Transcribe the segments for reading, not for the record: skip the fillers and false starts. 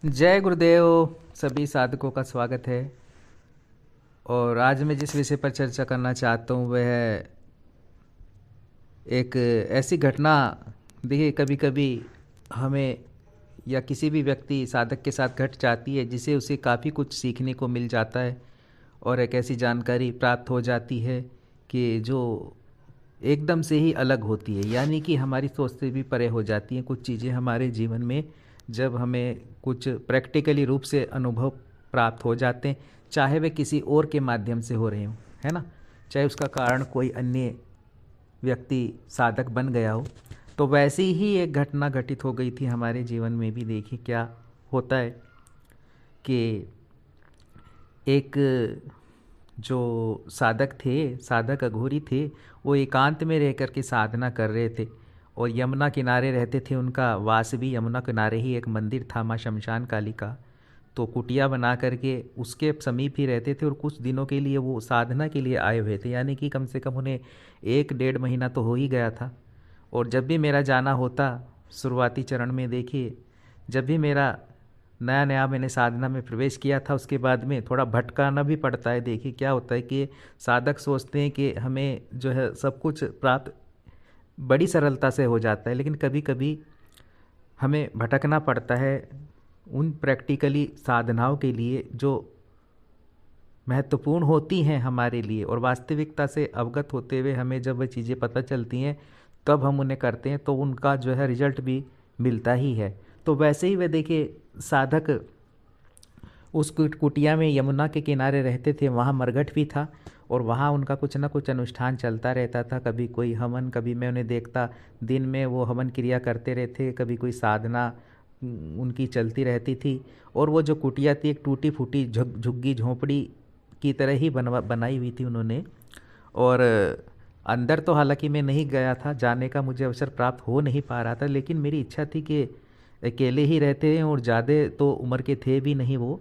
जय गुरुदेव। सभी साधकों का स्वागत है। और आज मैं जिस विषय पर चर्चा करना चाहता हूँ वह है एक ऐसी घटना। देखिए, कभी कभी हमें या किसी भी व्यक्ति साधक के साथ घट जाती है जिसे उसे काफ़ी कुछ सीखने को मिल जाता है और एक ऐसी जानकारी प्राप्त हो जाती है कि जो एकदम से ही अलग होती है, यानी कि हमारी सोच से भी परे हो जाती हैं कुछ चीज़ें हमारे जीवन में। जब हमें कुछ प्रैक्टिकली रूप से अनुभव प्राप्त हो जाते हैं, चाहे वे किसी और के माध्यम से हो रहे हों, है ना, चाहे उसका कारण कोई अन्य व्यक्ति साधक बन गया हो। तो वैसी ही एक घटना घटित हो गई थी हमारे जीवन में भी। देखिए क्या होता है कि एक जो साधक थे, साधक अघोरी थे, वो एकांत में रह कर के साधना कर रहे थे और यमुना किनारे रहते थे। उनका वास भी यमुना किनारे ही एक मंदिर था, माँ शमशान काली का। तो कुटिया बना करके उसके समीप ही रहते थे और कुछ दिनों के लिए वो साधना के लिए आए हुए थे, यानी कि कम से कम उन्हें 1 डेढ़ महीना तो हो ही गया था। और जब भी मेरा जाना होता शुरुआती चरण में, देखिए, जब भी मेरा नया नया मैंने साधना में प्रवेश किया था, उसके बाद में थोड़ा भटकाना भी पड़ता है। देखिए क्या होता है कि साधक सोचते हैं कि हमें जो है सब कुछ प्राप्त बड़ी सरलता से हो जाता है, लेकिन कभी कभी हमें भटकना पड़ता है उन प्रैक्टिकली साधनाओं के लिए जो महत्वपूर्ण होती हैं हमारे लिए। और वास्तविकता से अवगत होते हुए हमें जब वह चीज़ें पता चलती हैं तब हम उन्हें करते हैं, तो उनका जो है रिजल्ट भी मिलता ही है। तो वैसे ही वह देखिए साधक उस कुटिया में यमुना के किनारे रहते थे। वहाँ मरघट भी था और वहाँ उनका कुछ ना कुछ अनुष्ठान चलता रहता था। कभी कोई हवन, कभी मैं उन्हें देखता दिन में वो हवन क्रिया करते रहते, कभी कोई साधना उनकी चलती रहती थी। और वो जो कुटिया थी एक टूटी फूटी झुग्गी झोंपड़ी की तरह ही बनाई हुई थी उन्होंने। और अंदर तो हालांकि मैं नहीं गया था, जाने का मुझे अवसर प्राप्त हो नहीं पा रहा था, लेकिन मेरी इच्छा थी कि अकेले ही रहते हैं और ज़्यादा तो उम्र के थे भी नहीं वो।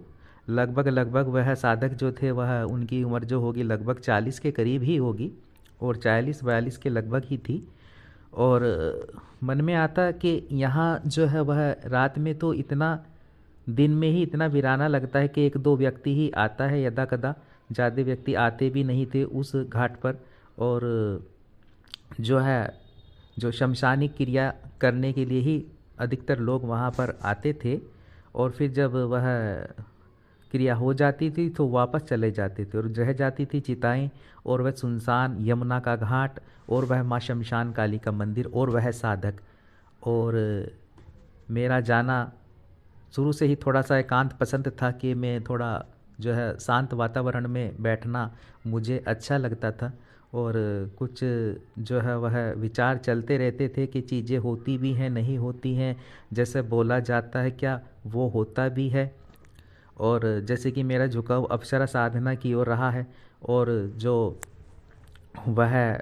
लगभग लगभग वह साधक जो थे वह उनकी उम्र जो होगी लगभग 40 के करीब ही होगी और 40 42 के लगभग ही थी। और मन में आता कि यहाँ जो है वह रात में तो इतना, दिन में ही इतना वीराना लगता है कि एक दो व्यक्ति ही आता है यदा कदा, ज़्यादा व्यक्ति आते भी नहीं थे उस घाट पर। और जो है जो शमशानी क्रिया करने के लिए ही अधिकतर लोग वहाँ पर आते थे। और फिर जब वह क्रिया हो जाती थी तो वापस चले जाते थे और रह जाती थी चिताएं और वह सुनसान यमुना का घाट और वह माँ शमशान काली का मंदिर और वह साधक। और मेरा जाना शुरू से ही थोड़ा सा एकांत पसंद था कि मैं थोड़ा जो है शांत वातावरण में बैठना मुझे अच्छा लगता था। और कुछ जो है वह विचार चलते रहते थे कि चीज़ें होती भी हैं नहीं होती हैं, जैसे बोला जाता है क्या वो होता भी है। और जैसे कि मेरा झुकाव अप्सरा साधना की ओर रहा है। और जो वह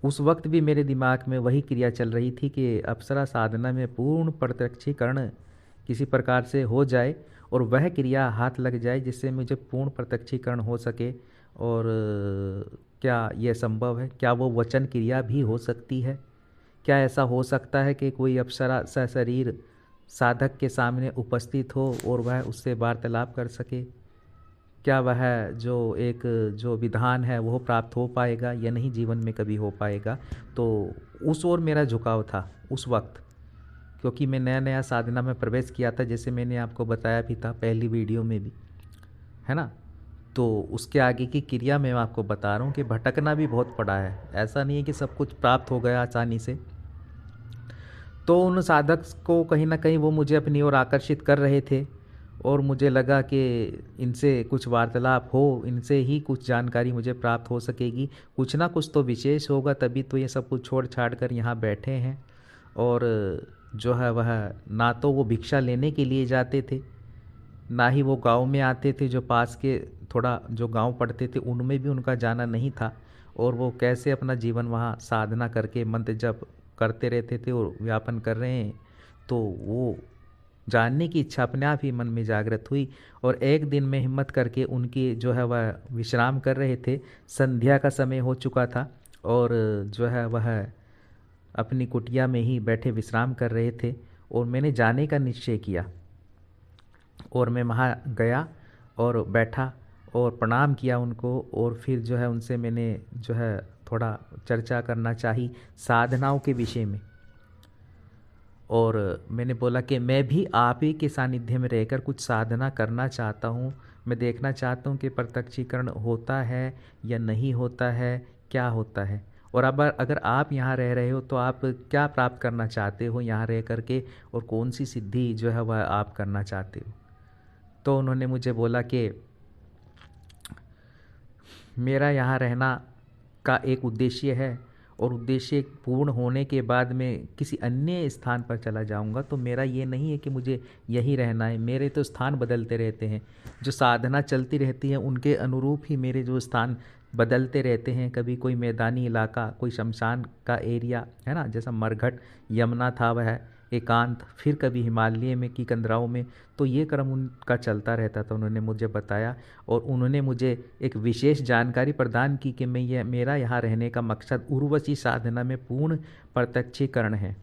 उस वक्त भी मेरे दिमाग में वही क्रिया चल रही थी कि अप्सरा साधना में पूर्ण प्रत्यक्षीकरण किसी प्रकार से हो जाए और वह क्रिया हाथ लग जाए जिससे मुझे पूर्ण प्रत्यक्षीकरण हो सके। और क्या यह संभव है? क्या वो वचन क्रिया भी हो सकती है? क्या ऐसा हो सकता है कि कोई अप्सरा सशरीर साधक के सामने उपस्थित हो और वह उससे वार्तालाप कर सके? क्या वह जो एक जो विधान है वो प्राप्त हो पाएगा या नहीं, जीवन में कभी हो पाएगा? तो उस ओर मेरा झुकाव था उस वक्त, क्योंकि मैं नया नया साधना में प्रवेश किया था, जैसे मैंने आपको बताया भी था पहली वीडियो में भी, है ना। तो उसके आगे की क्रिया मैं आपको बता रहा हूँ कि भटकना भी बहुत पड़ा है। ऐसा नहीं है कि सब कुछ प्राप्त हो गया आसानी से। तो उन साधक को कहीं ना कहीं वो मुझे अपनी ओर आकर्षित कर रहे थे और मुझे लगा कि इनसे कुछ वार्तालाप हो, इनसे ही कुछ जानकारी मुझे प्राप्त हो सकेगी, कुछ ना कुछ तो विशेष होगा, तभी तो ये सब कुछ छोड़ छाड़ कर यहाँ बैठे हैं। और जो है वह ना तो वो भिक्षा लेने के लिए जाते थे, ना ही वो गांव में आते थे। जो पास के थोड़ा जो गांव पड़ते थे उनमें भी उनका जाना नहीं था। और वो कैसे अपना जीवन वहाँ साधना करके मंत्र जप करते रहते थे और व्यापन कर रहे हैं, तो वो जानने की इच्छा अपने आप ही मन में जागृत हुई। और एक दिन में हिम्मत करके उनकी जो है वह विश्राम कर रहे थे, संध्या का समय हो चुका था और जो है वह अपनी कुटिया में ही बैठे विश्राम कर रहे थे। और मैंने जाने का निश्चय किया और मैं वहाँ गया और बैठा और प्रणाम किया उनको, और फिर जो है उनसे मैंने जो है थोड़ा चर्चा करना चाही साधनाओं के विषय में। और मैंने बोला कि मैं भी आप ही के सानिध्य में रहकर कुछ साधना करना चाहता हूँ। मैं देखना चाहता हूँ कि प्रत्यक्षीकरण होता है या नहीं होता है, क्या होता है, और अब अगर आप यहाँ रह रहे हो तो आप क्या प्राप्त करना चाहते हो यहाँ रह करके, और कौन सी सिद्धि जो है वह आप करना चाहते हो। तो उन्होंने मुझे बोला कि मेरा यहाँ रहना का एक उद्देश्य है, और उद्देश्य पूर्ण होने के बाद मैं किसी अन्य स्थान पर चला जाऊंगा। तो मेरा ये नहीं है कि मुझे यहीं रहना है, मेरे तो स्थान बदलते रहते हैं, जो साधना चलती रहती है उनके अनुरूप ही मेरे जो स्थान बदलते रहते हैं। कभी कोई मैदानी इलाका, कोई शमशान का एरिया है ना, जैसा मरघट यमुना था वह एकांत, फिर कभी हिमालय में की कंदराओं में, तो ये क्रम उनका चलता रहता था। उन्होंने मुझे बताया और उन्होंने मुझे एक विशेष जानकारी प्रदान की कि मेरा यहाँ रहने का मकसद उर्वशी साधना में पूर्ण प्रत्यक्षीकरण है।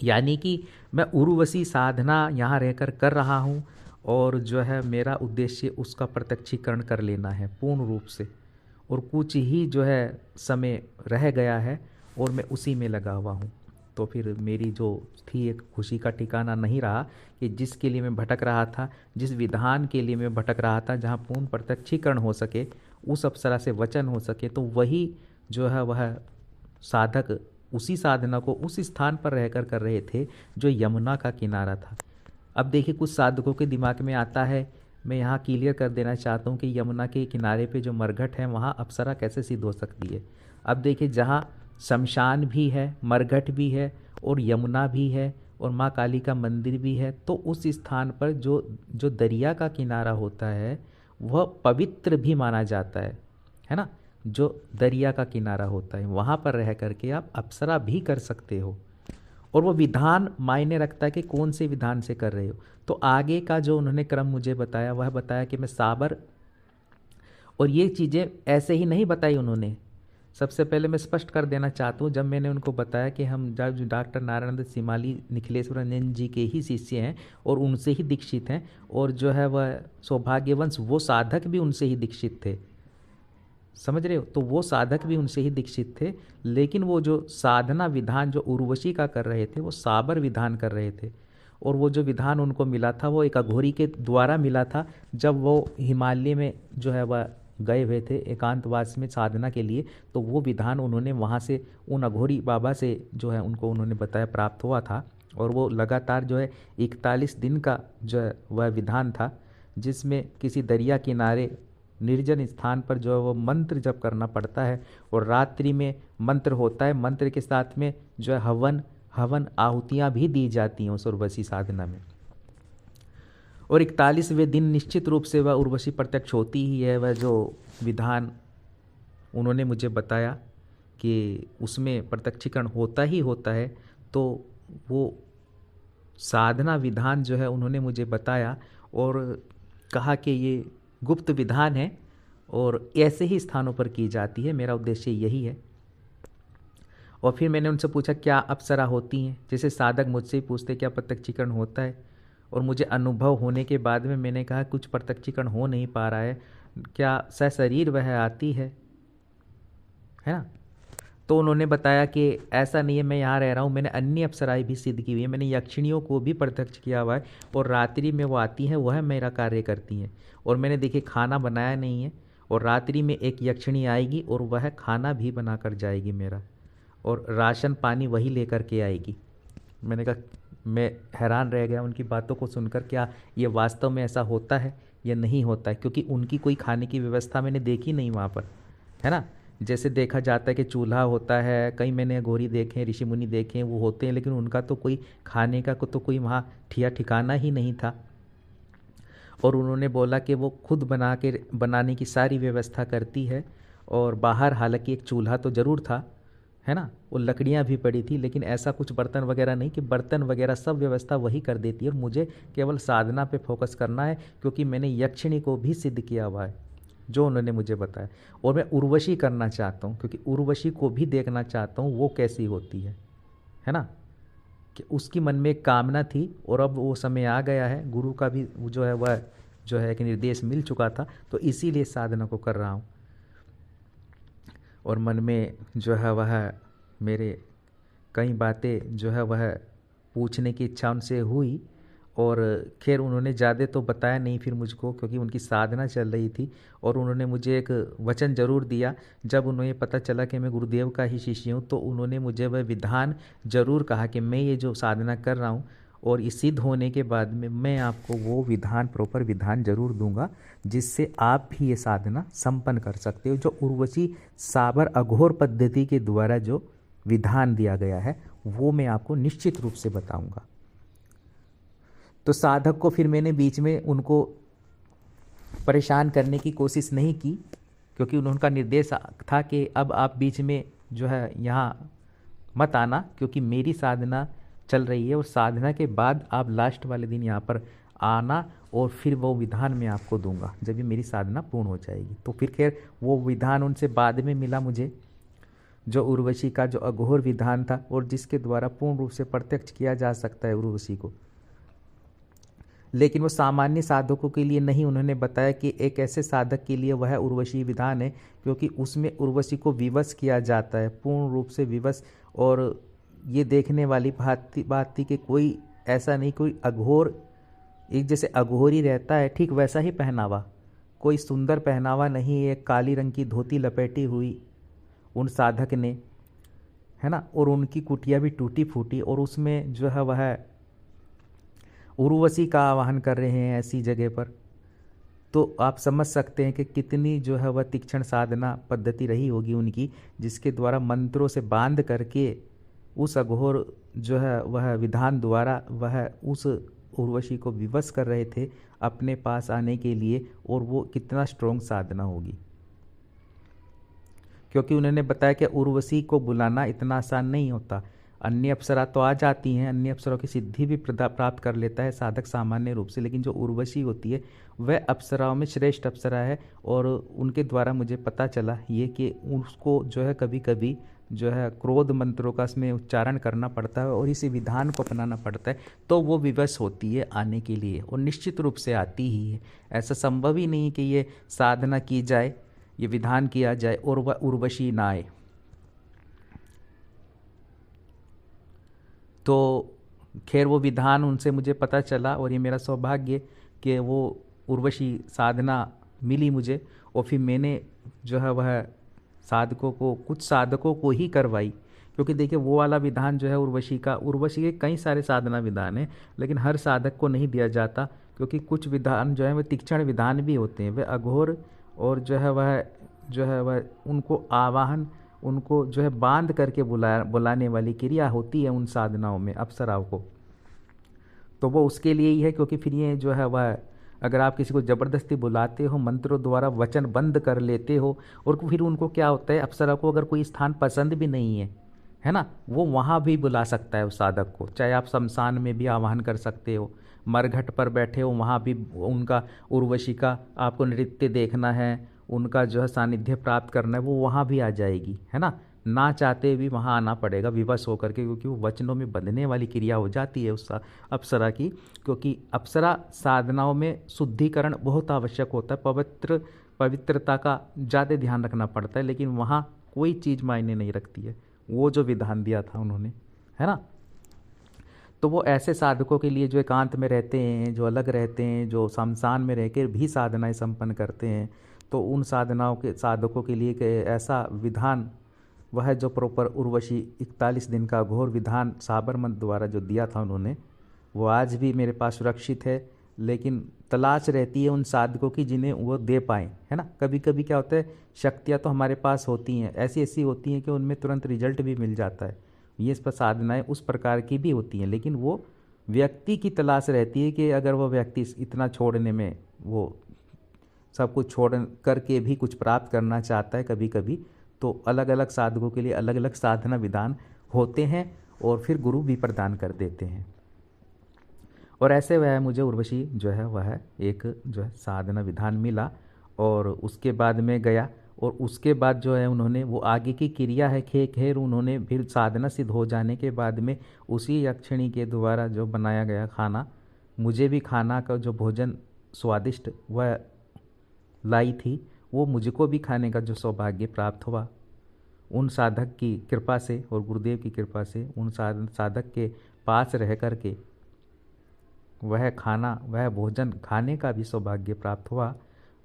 यानी कि मैं उर्वशी साधना यहाँ रहकर कर रहा हूँ, और जो है मेरा उद्देश्य उसका प्रत्यक्षीकरण कर लेना है पूर्ण रूप से, और कुछ ही जो है समय रह गया है और मैं उसी में लगा हुआ हूँ। तो फिर मेरी जो थी एक खुशी का ठिकाना नहीं रहा कि जिसके लिए मैं भटक रहा था, जिस विधान के लिए मैं भटक रहा था, जहाँ पूर्ण प्रत्यक्षीकरण हो सके, उस अप्सरा से वचन हो सके, तो वही जो है वह साधक उसी साधना को उस स्थान पर रहकर कर रहे थे जो यमुना का किनारा था। अब देखिए कुछ साधकों के दिमाग में आता है, मैं यहाँ क्लियर कर देना चाहता हूँ कि यमुना के किनारे पे जो मरघट है वहाँ अप्सरा कैसे सिद्ध हो सकती है। अब देखिए जहाँ शमशान भी है, मरघट भी है और यमुना भी है और माँ काली का मंदिर भी है, तो उस स्थान पर जो जो दरिया का किनारा होता है वह पवित्र भी माना जाता है ना। जो दरिया का किनारा होता है वहाँ पर रह करके आप अप्सरा भी कर सकते हो, और वो विधान मायने रखता है कि कौन से विधान से कर रहे हो। तो आगे का जो उन्होंने क्रम मुझे बताया वह बताया कि मैं साबर, और ये चीज़ें ऐसे ही नहीं बताई उन्होंने। सबसे पहले मैं स्पष्ट कर देना चाहता हूँ, जब मैंने उनको बताया कि हम जब डॉक्टर नारायण सिमाली निखिलेश्वर रंजन जी के ही शिष्य हैं और उनसे ही दीक्षित हैं, और जो है वह सौभाग्यवंश वो साधक भी उनसे ही दीक्षित थे, समझ रहे हो, तो वो साधक भी उनसे ही दीक्षित थे, लेकिन वो जो साधना विधान जो उर्वशी का कर रहे थे वो साबर विधान कर रहे थे। और वो जो विधान उनको मिला था वो एक अघोरी के द्वारा मिला था, जब वो हिमालय में जो है वह गए हुए थे एकांतवास में साधना के लिए, तो वो विधान उन्होंने वहाँ से उन अघोरी बाबा से जो है उनको उन्होंने बताया प्राप्त हुआ था। और वो लगातार जो है 41 दिन का जो है वह विधान था, जिसमें किसी दरिया किनारे निर्जन स्थान पर जो है वो मंत्र जप करना पड़ता है, और रात्रि में मंत्र होता है, मंत्र के साथ में जो है हवन आहुतियाँ भी दी जाती हैं उस उर्वशी साधना में। और 41वें दिन निश्चित रूप से वह उर्वशी प्रत्यक्ष होती ही है। वह जो विधान उन्होंने मुझे बताया कि उसमें प्रत्यक्षीकरण होता ही होता है, तो वो साधना विधान जो है उन्होंने मुझे बताया और कहा कि ये गुप्त विधान है और ऐसे ही स्थानों पर की जाती है, मेरा उद्देश्य यही है। और फिर मैंने उनसे पूछा क्या अप्सरा होती हैं, जैसे साधक मुझसे ही पूछते क्या प्रत्यक्षीकरण होता है, और मुझे अनुभव होने के बाद में मैंने कहा कुछ प्रत्यक्षीकरण हो नहीं पा रहा है, क्या सशरीर वह आती है ना। तो उन्होंने बताया कि ऐसा नहीं है, मैं यहाँ रह रहा हूँ, मैंने अन्य अप्सराएं भी सिद्ध की हुई है, मैंने यक्षिणियों को भी प्रत्यक्ष किया हुआ है, और रात्रि में वो आती हैं, वह मेरा कार्य करती हैं। और मैंने देखिए खाना बनाया नहीं है, और रात्रि में एक यक्षिणी आएगी और वह खाना भी बना कर जाएगी मेरा, और राशन पानी वही लेकर के आएगी। मैंने कहा मैं हैरान रह गया उनकी बातों को सुनकर, क्या ये वास्तव में ऐसा होता है या नहीं होता है, क्योंकि उनकी कोई खाने की व्यवस्था मैंने देखी नहीं वहाँ पर, है ना। जैसे देखा जाता है कि चूल्हा होता है, कई मैंने घोरी देखे, ऋषि मुनि देखे, वो होते हैं, लेकिन उनका तो कोई खाने का तो कोई वहाँ ठिकाना ही नहीं था। और उन्होंने बोला कि वो खुद बनाने की सारी व्यवस्था करती है, और बाहर हालांकि एक चूल्हा तो ज़रूर था, है ना, वो लकड़ियाँ भी पड़ी थी, लेकिन ऐसा कुछ बर्तन वगैरह नहीं कि बर्तन वगैरह सब व्यवस्था वही कर देती है। और मुझे केवल साधना पे फोकस करना है, क्योंकि मैंने यक्षिणी को भी सिद्ध किया हुआ है जो उन्होंने मुझे बताया, और मैं उर्वशी करना चाहता हूँ, क्योंकि उर्वशी को भी देखना चाहता हूँ वो कैसी होती है ना। कि उसकी मन में एक कामना थी और अब वो समय आ गया है, गुरु का भी जो है वह जो है कि निर्देश मिल चुका था, तो इसीलिए साधना को कर रहा हूँ। और मन में जो है वह मेरे कई बातें जो है वह पूछने की इच्छा उनसे हुई। और खैर उन्होंने ज़्यादा तो बताया नहीं फिर मुझको, क्योंकि उनकी साधना चल रही थी। और उन्होंने मुझे एक वचन ज़रूर दिया, जब उन्हें पता चला कि मैं गुरुदेव का ही शिष्य हूँ, तो उन्होंने मुझे वह विधान ज़रूर कहा कि मैं ये जो साधना कर रहा हूँ और ये सिद्ध होने के बाद में मैं आपको वो विधान, प्रॉपर विधान ज़रूर दूंगा, जिससे आप भी ये साधना संपन्न कर सकते हो। जो उर्वशी साबर अघोर पद्धति के द्वारा जो विधान दिया गया है वो मैं आपको निश्चित रूप से बताऊंगा। तो साधक को फिर मैंने बीच में उनको परेशान करने की कोशिश नहीं की, क्योंकि उनका निर्देश था कि अब आप बीच में जो है यहाँ मत आना, क्योंकि मेरी साधना चल रही है और साधना के बाद आप लास्ट वाले दिन यहाँ पर आना और फिर वो विधान मैं आपको दूंगा जब ये मेरी साधना पूर्ण हो जाएगी। तो फिर खैर वो विधान उनसे बाद में मिला मुझे, जो उर्वशी का जो अघोर विधान था और जिसके द्वारा पूर्ण रूप से प्रत्यक्ष किया जा सकता है उर्वशी को। लेकिन वो सामान्य साधकों के लिए नहीं, उन्होंने बताया कि एक ऐसे साधक के लिए वह उर्वशी विधान है, क्योंकि उसमें उर्वशी को विवश किया जाता है, पूर्ण रूप से विवश। और ये देखने वाली बात थी कि कोई ऐसा नहीं, कोई अघोर एक जैसे अघोरी रहता है ठीक वैसा ही पहनावा, कोई सुंदर पहनावा नहीं, एक काली रंग की धोती लपेटी हुई उन साधक ने, है ना। और उनकी कुटिया भी टूटी फूटी, और उसमें जो है वह उर्वशी का आवाहन कर रहे हैं ऐसी जगह पर। तो आप समझ सकते हैं कि कितनी जो है वह तीक्ष्ण साधना पद्धति रही होगी उनकी, जिसके द्वारा मंत्रों से बांध करके उस अघोर जो है वह विधान द्वारा वह उस उर्वशी को विवश कर रहे थे अपने पास आने के लिए। और वो कितना स्ट्रोंग साधना होगी, क्योंकि उन्होंने बताया कि उर्वशी को बुलाना इतना आसान नहीं होता। अन्य अप्सरा तो आ जाती हैं, अन्य अप्सरों की सिद्धि भी प्राप्त कर लेता है साधक सामान्य रूप से, लेकिन जो उर्वशी होती है वह अप्सराओं में श्रेष्ठ अप्सरा है। और उनके द्वारा मुझे पता चला ये कि उसको जो है कभी कभी जो है क्रोध मंत्रों का इसमें उच्चारण करना पड़ता है और इसी विधान को अपनाना पड़ता है, तो वो विवश होती है आने के लिए, और निश्चित रूप से आती ही है। ऐसा संभव ही नहीं कि ये साधना की जाए, ये विधान किया जाए और वह उर्वशी ना आए। तो खैर वो विधान उनसे मुझे पता चला, और ये मेरा सौभाग्य कि वो उर्वशी साधना मिली मुझे। और फिर मैंने जो है वह साधकों को, कुछ साधकों को ही करवाई, क्योंकि देखिए वो वाला विधान जो है उर्वशी का, उर्वशी के कई सारे साधना विधान हैं, लेकिन हर साधक को नहीं दिया जाता, क्योंकि कुछ विधान जो है वह तीक्ष्ण विधान भी होते हैं, वे अघोर और जो है वह उनको आवाहन, उनको जो है बांध करके बुलाने वाली क्रिया होती है उन साधनाओं में अप्सराओं को। तो वो उसके लिए ही है, क्योंकि फिर ये जो है वह अगर आप किसी को ज़बरदस्ती बुलाते हो, मंत्रों द्वारा वचन बंद कर लेते हो, और फिर उनको क्या होता है, अप्सरा को अगर कोई स्थान पसंद भी नहीं है ना, वो वहाँ भी बुला सकता है उस साधक को। चाहे आप शमशान में भी आह्वान कर सकते हो, मरघट पर बैठे हो वहाँ भी उनका उर्वशी का आपको नृत्य देखना है, उनका जो है सानिध्य प्राप्त करना है, वो वहाँ भी आ जाएगी, है ना चाहते भी वहाँ आना पड़ेगा विवश होकर के, क्योंकि वो वचनों में बंधने वाली क्रिया हो जाती है उस अप्सरा की। क्योंकि अप्सरा साधनाओं में शुद्धिकरण बहुत आवश्यक होता है, पवित्रता का ज़्यादा ध्यान रखना पड़ता है, लेकिन वहाँ कोई चीज़ मायने नहीं रखती है, वो जो विधान दिया था उन्होंने, है ना। तो वो ऐसे साधकों के लिए जो एकांत में रहते हैं, जो अलग रहते हैं, जो शमशान में रहकर भी साधनाएं संपन्न करते हैं, तो उन साधकों के लिए ऐसा विधान, वह जो प्रॉपर उर्वशी 41 दिन का घोर विधान साबरमत द्वारा जो दिया था उन्होंने, वो आज भी मेरे पास सुरक्षित है। लेकिन तलाश रहती है उन साधकों की जिन्हें वो दे पाएँ, है ना। कभी कभी क्या होता है, शक्तियाँ तो हमारे पास होती हैं, ऐसी ऐसी होती हैं कि उनमें तुरंत रिजल्ट भी मिल जाता है, ये इस पर साधनाएँ उस प्रकार की भी होती हैं, लेकिन वो व्यक्ति की तलाश रहती है कि अगर वो व्यक्ति इतना छोड़ने में, वो सब कुछ छोड़ करके भी कुछ प्राप्त करना चाहता है कभी कभी, तो अलग अलग साधकों के लिए अलग अलग साधना विधान होते हैं और फिर गुरु भी प्रदान कर देते हैं। और ऐसे वह मुझे उर्वशी जो है वह एक जो है साधना विधान मिला, और उसके बाद में गया और उसके बाद जो है उन्होंने वो आगे की क्रिया है खैर उन्होंने फिर साधना सिद्ध हो जाने के बाद में उसी यक्षिणी के द्वारा जो बनाया गया खाना, मुझे भी खाना का जो भोजन स्वादिष्ट वह लाई थी, वो मुझको भी खाने का जो सौभाग्य प्राप्त हुआ उन साधक की कृपा से और गुरुदेव की कृपा से। उन साधक के पास रह कर के वह खाना, वह भोजन खाने का भी सौभाग्य प्राप्त हुआ।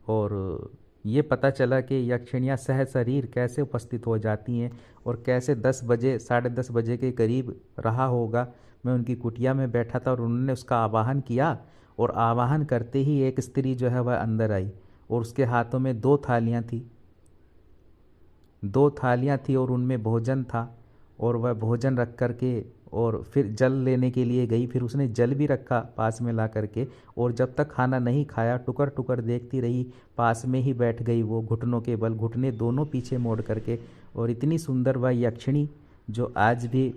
और ये पता चला कि यक्षिणियाँ सह शरीर कैसे उपस्थित हो जाती हैं और कैसे 10 बजे 10:30 बजे के करीब रहा होगा, मैं उनकी कुटिया में बैठा था और उन्होंने उसका आवाहन किया और आवाहन करते ही एक स्त्री जो है वह अंदर आई और उसके हाथों में 2 थालियाँ थी, 2 थालियाँ थी और उनमें भोजन था और वह भोजन रख कर के और फिर जल लेने के लिए गई। फिर उसने जल भी रखा पास में ला करके और जब तक खाना नहीं खाया टुकर टुकर देखती रही, पास में ही बैठ गई वो घुटनों के बल, घुटने दोनों पीछे मोड़ करके। और इतनी सुंदर वह यक्षिणी जो आज भी,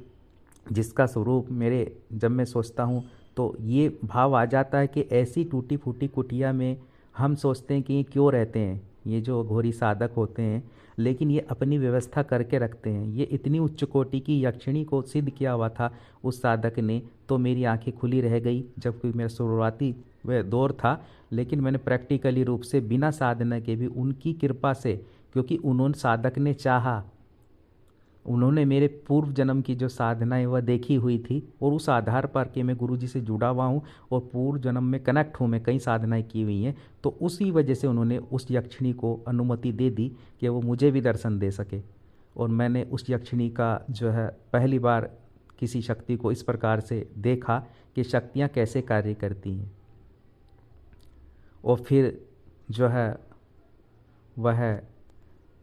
जिसका स्वरूप मेरे जब मैं सोचता हूँ तो ये भाव आ जाता है कि ऐसी टूटी फूटी कुटिया में हम सोचते हैं कि ये क्यों रहते हैं, ये जो घोरी साधक होते हैं, लेकिन ये अपनी व्यवस्था करके रखते हैं। ये इतनी उच्च कोटि की यक्षिणी को सिद्ध किया हुआ था उस साधक ने, तो मेरी आंखें खुली रह गई जबकि मेरा शुरुआती वह दौर था। लेकिन मैंने प्रैक्टिकली रूप से बिना साधना के भी उनकी कृपा से, क्योंकि उन्होंने साधक ने चाहा, उन्होंने मेरे पूर्व जन्म की जो साधनाएं वह देखी हुई थी और उस आधार पर कि मैं गुरुजी से जुड़ा हुआ हूँ और पूर्व जन्म में कनेक्ट हूँ, मैं कई साधनाएं की हुई हैं, तो उसी वजह से उन्होंने उस यक्षिणी को अनुमति दे दी कि वो मुझे भी दर्शन दे सके। और मैंने उस यक्षिणी का जो है पहली बार किसी शक्ति को इस प्रकार से देखा कि शक्तियाँ कैसे कार्य करती हैं। और फिर जो है वह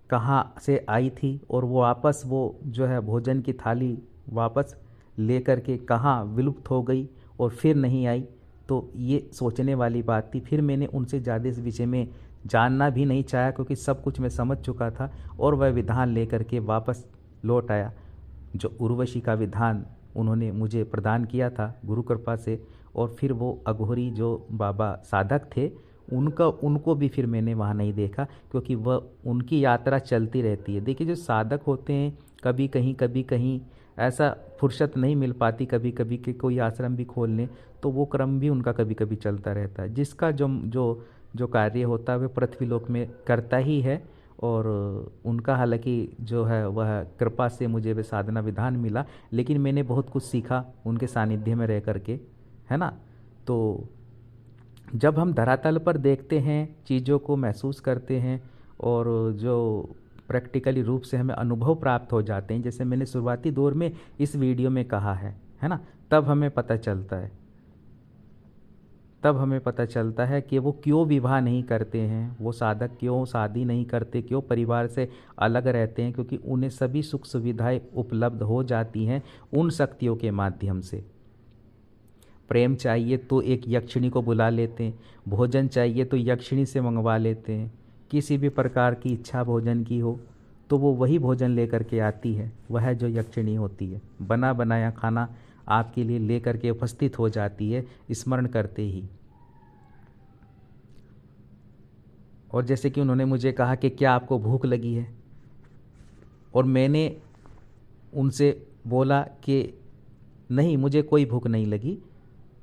कहाँ से आई थी और वो वापस वो जो है भोजन की थाली वापस लेकर के कहाँ विलुप्त हो गई और फिर नहीं आई, तो ये सोचने वाली बात थी। फिर मैंने उनसे ज़्यादा इस विषय में जानना भी नहीं चाहा क्योंकि सब कुछ मैं समझ चुका था और वह विधान लेकर के वापस लौट आया जो उर्वशी का विधान उन्होंने मुझे प्रदान किया था गुरु कृपा से। और फिर वो अघोरी जो बाबा साधक थे उनको भी फिर मैंने वहाँ नहीं देखा क्योंकि वह उनकी यात्रा चलती रहती है। देखिए जो साधक होते हैं कभी कहीं ऐसा फुर्सत नहीं मिल पाती कभी कभी कि कोई आश्रम भी खोल लें, तो वो क्रम भी उनका कभी कभी चलता रहता है। जिसका जो जो जो कार्य होता है वह पृथ्वीलोक में करता ही है। और उनका हालांकि जो है वह कृपा से मुझे वह साधना विधान मिला, लेकिन मैंने बहुत कुछ सीखा उनके सानिध्य में रह करके, है ना। तो जब हम धरातल पर देखते हैं, चीज़ों को महसूस करते हैं और जो प्रैक्टिकली रूप से हमें अनुभव प्राप्त हो जाते हैं, जैसे मैंने शुरुआती दौर में इस वीडियो में कहा है ना, तब हमें पता चलता है कि वो क्यों विवाह नहीं करते हैं, वो साधक क्यों शादी नहीं करते, क्यों परिवार से अलग रहते हैं, क्योंकि उन्हें सभी सुख सुविधाएं उपलब्ध हो जाती हैं उन शक्तियों के माध्यम से। प्रेम चाहिए तो एक यक्षिणी को बुला लेते हैं, भोजन चाहिए तो यक्षिणी से मंगवा लेते हैं, किसी भी प्रकार की इच्छा भोजन की हो तो वो वही भोजन लेकर के आती है, वह जो यक्षिणी होती है बना बनाया खाना आपके लिए लेकर के उपस्थित हो जाती है स्मरण करते ही। और जैसे कि उन्होंने मुझे कहा कि क्या आपको भूख लगी है, और मैंने उनसे बोला कि नहीं, मुझे कोई भूख नहीं लगी,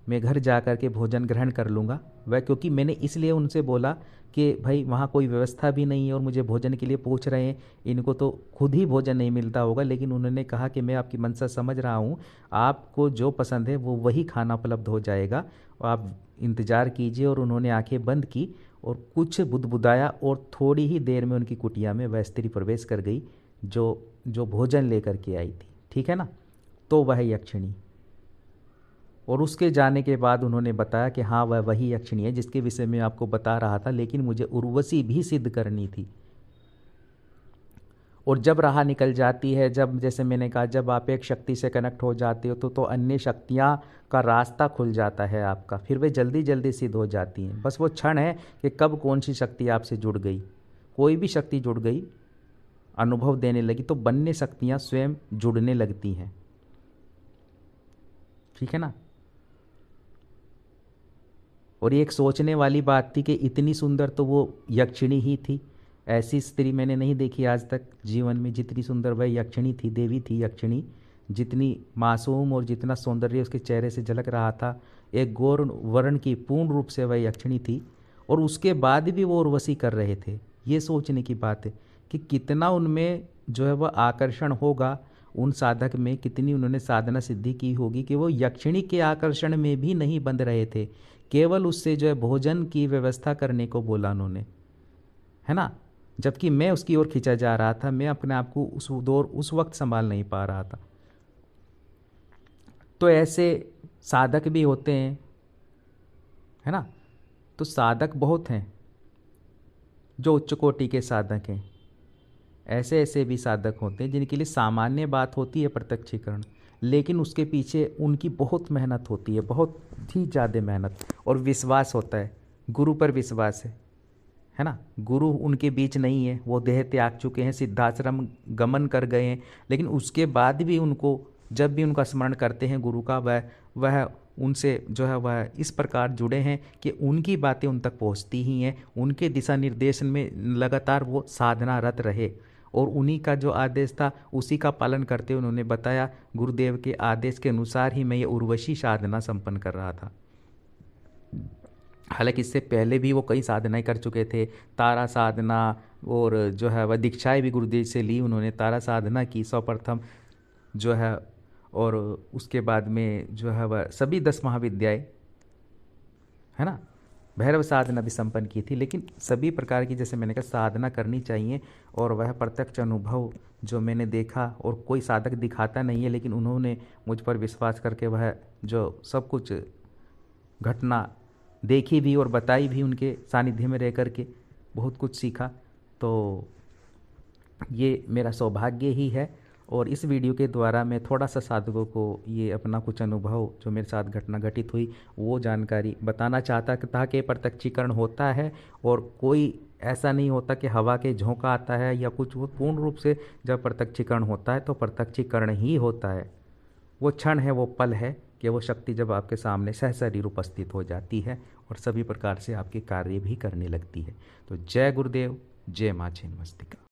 मैं घर जा कर के भोजन ग्रहण कर लूँगा। वह क्योंकि मैंने इसलिए उनसे बोला कि भाई वहाँ कोई व्यवस्था भी नहीं है और मुझे भोजन के लिए पूछ रहे हैं, इनको तो खुद ही भोजन नहीं मिलता होगा। लेकिन उन्होंने कहा कि मैं आपकी मंशा समझ रहा हूँ, आपको जो पसंद है वो वही खाना उपलब्ध हो जाएगा और आप इंतज़ार कीजिए। और उन्होंने आंखें बंद की और कुछ बुदबुदाया और थोड़ी ही देर में उनकी कुटिया में वह स्त्री प्रवेश कर गई जो भोजन लेकर के आई थी, ठीक है ना। तो वह यक्षिणी, और उसके जाने के बाद उन्होंने बताया कि हाँ वह वही यक्षिणी है जिसके विषय में आपको बता रहा था, लेकिन मुझे उर्वशी भी सिद्ध करनी थी। और जब राह निकल जाती है, जब जैसे मैंने कहा जब आप एक शक्ति से कनेक्ट हो जाते हो तो अन्य शक्तियाँ का रास्ता खुल जाता है आपका, फिर वे जल्दी जल्दी सिद्ध हो जाती हैं। बस वो क्षण है कि कब कौन सी शक्ति आपसे जुड़ गई। कोई भी शक्ति जुड़ गई, अनुभव देने लगी, तो बनने शक्तियाँ स्वयं जुड़ने लगती हैं, ठीक है ना। और ये एक सोचने वाली बात थी कि इतनी सुंदर तो वो यक्षिणी ही थी, ऐसी स्त्री मैंने नहीं देखी आज तक जीवन में, जितनी सुंदर वह यक्षिणी थी, देवी थी यक्षिणी, जितनी मासूम और जितना सौंदर्य उसके चेहरे से झलक रहा था। एक गौर वर्ण की पूर्ण रूप से वह यक्षिणी थी, और उसके बाद भी वो उर्वशी कर रहे थे। ये सोचने की बात है कि कितना उनमें जो है वह आकर्षण होगा, उन साधक में कितनी उन्होंने साधना सिद्धि की होगी कि वो यक्षिणी के आकर्षण में भी नहीं बंध रहे थे। केवल उससे जो है भोजन की व्यवस्था करने को बोला उन्होंने, है ना, जबकि मैं उसकी ओर खींचा जा रहा था, मैं अपने आप को उस वक्त संभाल नहीं पा रहा था। तो ऐसे साधक भी होते हैं, है ना। तो साधक बहुत हैं जो उच्च कोटि के साधक हैं। ऐसे ऐसे भी साधक होते हैं जिनके लिए सामान्य बात होती है प्रत्यक्षीकरण, लेकिन उसके पीछे उनकी बहुत मेहनत होती है, बहुत ही ज़्यादा मेहनत, और विश्वास होता है, गुरु पर विश्वास है ना। गुरु उनके बीच नहीं है, वो देह त्याग चुके हैं, सिद्धाश्रम गमन कर गए हैं, लेकिन उसके बाद भी उनको जब भी उनका स्मरण करते हैं गुरु का, वह उनसे जो है वह इस प्रकार जुड़े हैं कि उनकी बातें उन तक पहुंचती ही हैं। उनके दिशा निर्देशन में लगातार वो साधनारत रहे, और उन्हीं का जो आदेश था उसी का पालन करते हुए उन्होंने बताया, गुरुदेव के आदेश के अनुसार ही मैं ये उर्वशी साधना संपन्न कर रहा था। हालांकि इससे पहले भी वो कई साधनाएं कर चुके थे, तारा साधना, और जो है वह दीक्षाएं भी गुरुदेव से ली उन्होंने, तारा साधना की सर्वप्रथम जो है, और उसके बाद में जो है वह सभी 10 महाविद्याएं, है ना, भैरव साधना भी संपन्न की थी। लेकिन सभी प्रकार की, जैसे मैंने कहा, साधना करनी चाहिए, और वह प्रत्यक्ष अनुभव जो मैंने देखा, और कोई साधक दिखाता नहीं है, लेकिन उन्होंने मुझ पर विश्वास करके वह जो सब कुछ घटना देखी भी और बताई भी, उनके सानिध्य में रह करके बहुत कुछ सीखा। तो ये मेरा सौभाग्य ही है, और इस वीडियो के द्वारा मैं थोड़ा सा साधकों को ये अपना कुछ अनुभव जो मेरे साथ घटना घटित हुई वो जानकारी बताना चाहता था कि प्रत्यक्षीकरण होता है, और कोई ऐसा नहीं होता कि हवा के झोंका आता है या कुछ। वो पूर्ण रूप से जब प्रत्यक्षीकरण होता है तो प्रत्यक्षीकरण ही होता है। वो क्षण है, वो पल है कि वो शक्ति जब आपके सामने सहशरीर उपस्थित हो जाती है और सभी प्रकार से आपके कार्य भी करने लगती है। तो जय गुरुदेव, जय माँ छिन्नमस्तिका।